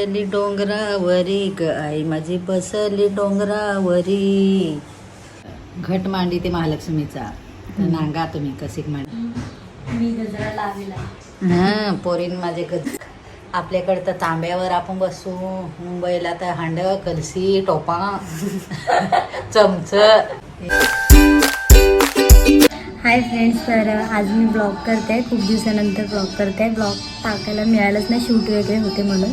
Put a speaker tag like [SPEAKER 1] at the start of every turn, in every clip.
[SPEAKER 1] बसली डोंगरावरी ग आई माझी बसली डोंगरावरी. घट मांडी ते महालक्ष्मीचा नांगा तुम्ही कसिक मांडी
[SPEAKER 2] मी गजरा लावेला.
[SPEAKER 1] हा पोरीन माझे आपल्याकडे तर तांब्यावर आपण बसू. मुंबईला तर हांड कलसी टोपा चमच.
[SPEAKER 2] हाय फ्रेंड्स, तर आज मी ब्लॉग करते. खूप दिवसानंतर ब्लॉग करते. ब्लॉग टाकायला मिळालंच नाही, शूट वगैरे होते म्हणून.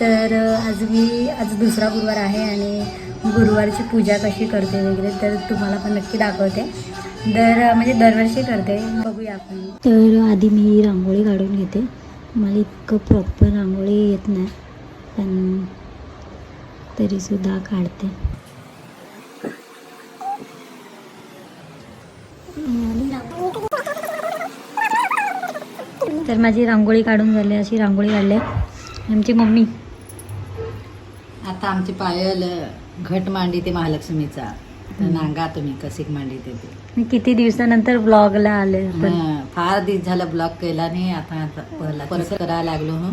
[SPEAKER 2] तर आज दुसरा गुरुवार आहे आणि गुरुवारची पूजा कशी करते वगैरे तर तुम्हाला पण नक्की दाखवते. म्हणजे दरवर्षी करते, बघूया आपण. तर आधी मी रांगोळी काढून घेते. मला इतकं प्रॉपर रांगोळी येत नाही, पण तरीसुद्धा काढते. तर माझी रांगोळी काढून झाली, अशी रांगोळी काढली आमची मम्मी.
[SPEAKER 1] आता आमची पायल घट मांडी ते महालक्ष्मीचा नांगा तुम्ही कसिक मांडी ते.
[SPEAKER 2] मी किती दिवसानंतर ब्लॉगला आले.
[SPEAKER 1] फार दिवस झालं ब्लॉग केला नाही. आता परत करायला लागलो हो.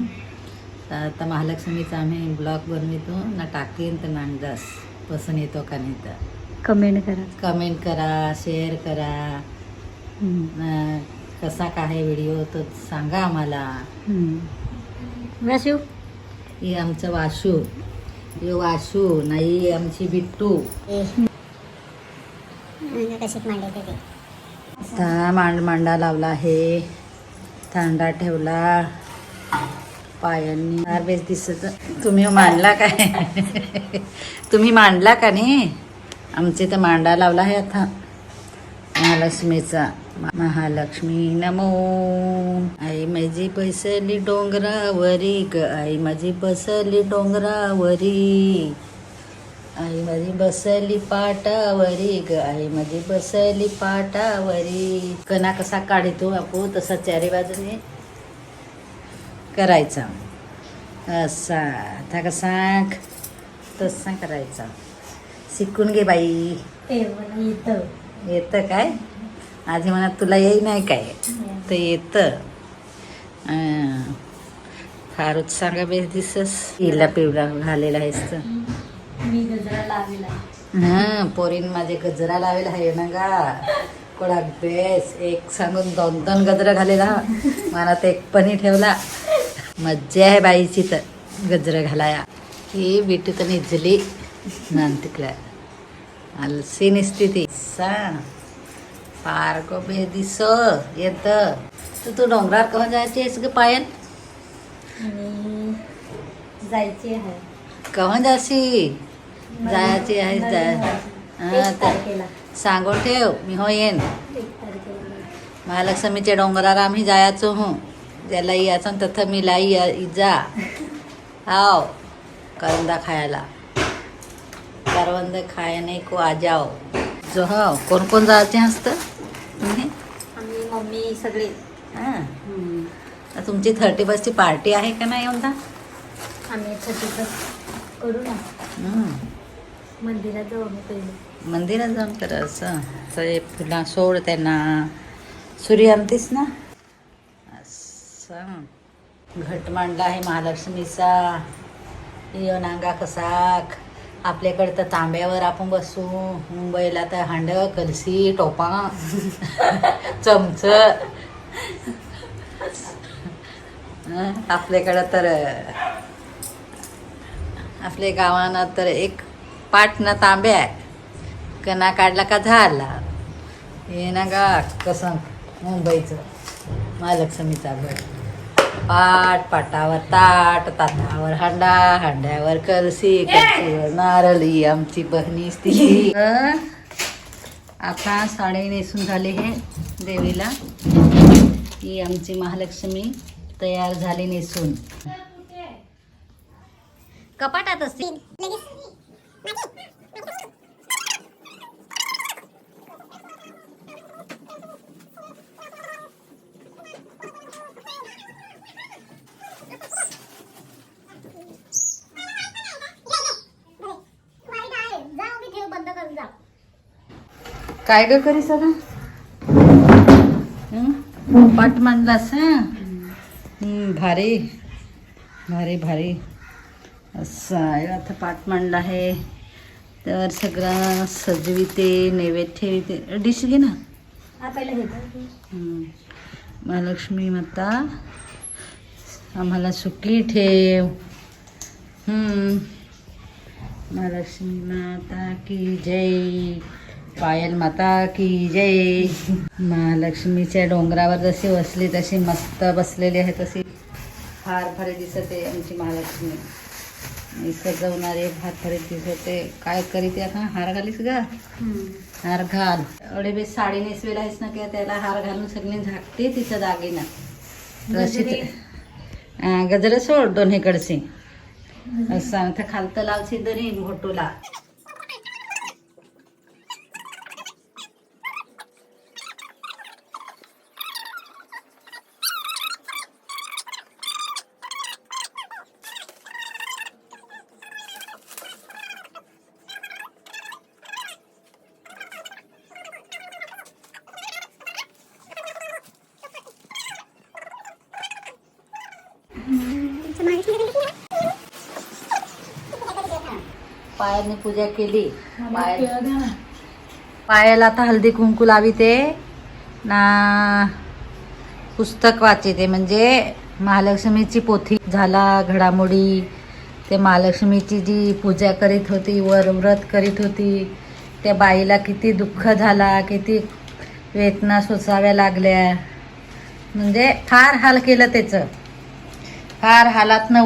[SPEAKER 1] तर आता महालक्ष्मीचा आम्ही ब्लॉग बनवितो ना, टाकेन तर नांगदास पसंत येतो का नाही तर कमेंट करा, शेअर करा. कसा काय व्हिडिओ तर सांगा आम्हाला.
[SPEAKER 2] वाशू
[SPEAKER 1] ही आमचं वाशू, हे वाशू नाही आमची बिट्टू. मांडा लावला आहे, थांडा ठेवला पायांनी. फार बेस दिसत. तुम्ही मांडला काय? तुम्ही मांडला का नाही? आमचे तर मांडा लावला आहे आता महालक्ष्मीचा. महालक्ष्मी नमो. आई माझी बसली डोंगरावरी ग आई माझी बसली डोंगरावरी. आई माझी बसली पाटावरी ग आई माझी बसली पाटावरी. कणा कसा काढतो आपण तसा चारी बाजूने करायचा. असा आता कसा तसा करायचा. शिकून घे बाई. येतं काय? आधी म्हणा तुला येई नाही काय तर येतं. फारच सांगा बेस दिसस. हिला पिवळा घालेला आहेस तर
[SPEAKER 2] मी गजरा लावेला.
[SPEAKER 1] हा पोरीन माझे गजरा लावेला आहे ना गा. कोणा बेस एक सांगून 2-2 गजरा घालेला. मला तर एक पणी ठेवला. मज्जा आहे बाईची तर गजरा घालाया. ही बिटी तर निजली नांतिकला आलसी निसती ती. फार गो बे दिस येत. तू डोंगरावर केव्हा जायची आहेस ग पायल?
[SPEAKER 2] जायची आहे.
[SPEAKER 1] केव्हा जायची? जायची आहेस तर सांगून ठेव, मी हो येईन. महालक्ष्मीच्या डोंगरावर आम्ही जायचो हो. ज्याला यायचं तथं मी लाई जा. हाव करंदा खायला. करवंद खायने को आ जाओ. जो हो कोण कोण जायचे असतं?
[SPEAKER 2] आम्ही मम्मी सगळे.
[SPEAKER 1] हां तुमची 31ची पार्टी आहे का नाही यंदा?
[SPEAKER 2] आम्ही 31 करू ना. मंदिरात जाऊ आम्ही पहिले.
[SPEAKER 1] मंदिरात जाऊन करायचं. सगळे फुला सोड त्यांना. सूर्य आणतीस ना. असं घट मांडला आहे महालक्ष्मीचा. यो नांगा कसाक. आपल्याकडे तर तांब्यावर आपण बसू. मुंबईला तर हांड कलसी टोपा चमच. आपल्याकडं तर आपल्या गावानं तर एक पाटणं तांब्या आहे. कणा काढला का झाला. हे ना गा कसं मुंबईचं महालक्ष्मीचा घट. पाटावर ताट, ताटावर हांडा, हांड्यावर कलसी, कलसीवर नारळी आमची बहिणी ती. आता साडी नेसून झाले हे देवीला. ही आमची महालक्ष्मी तयार झाली नेसून. कपाटात असते. काय ग करी सगळं पाट मांडलास. भारी भारी भारी. असं आहे. आता पाट मांडला आहे तर सगळं सजविते, नैवेद्य ठेवते. डिश घे ना.
[SPEAKER 2] हा पहिला घेतो.
[SPEAKER 1] महालक्ष्मी माता आम्हाला सुखी ठेव. महालक्ष्मी माता की जय. पायल माता की जय. महालक्ष्मीच्या डोंगरावर जशी बसली तशी मस्त बसलेली आहे, तशी फार फार दिसते आमची महालक्ष्मी. मी सजवणारे फार फार दिसते. काय करीते आता? हार घालीस ग. हार घाल. एवढे बे साडी नेसवेला आहेस ना की त्याला हार घालून सगळी झाकते तिच्या दागिना. तशी गजर सोड दोन हेकडचे असं तर खालतं लावशी दरी घोटूला. पायाने पूजा केली. पायाला आता हळदी कुंकू लाविते ना, पुस्तक वाचिते. म्हणजे महालक्ष्मीची पोथी झाला घडामोडी. ते महालक्ष्मीची जी पूजा करीत होती, व्रत करीत होती, त्या बाईला किती दुःख झाला, किती वेदना सोसाव्या लागल्या. म्हणजे फार हाल केलं त्याचं. फार हालातनं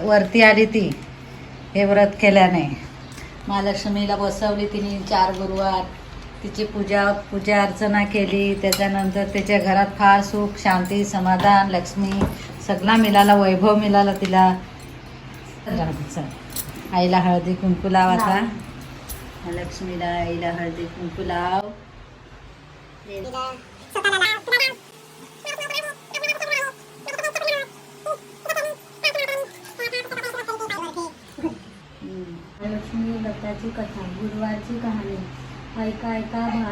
[SPEAKER 1] वरती आली ती हे व्रत केल्याने. महालक्ष्मीला बसवली तिने 4 गुरुवार. तिची पूजा अर्चना केली. त्याच्यानंतर त्याच्या घरात फार सुख, शांती, समाधान, लक्ष्मी सगळा मिळाला, वैभव मिळाला तिला. आईला हळदी कुंकू लाव. आता महालक्ष्मीला आईला हळदी कुंकू लाव.
[SPEAKER 2] लक्ष्मी दत्ताची कथा, गुरुवारची कहाणी. ऐका ऐका भारत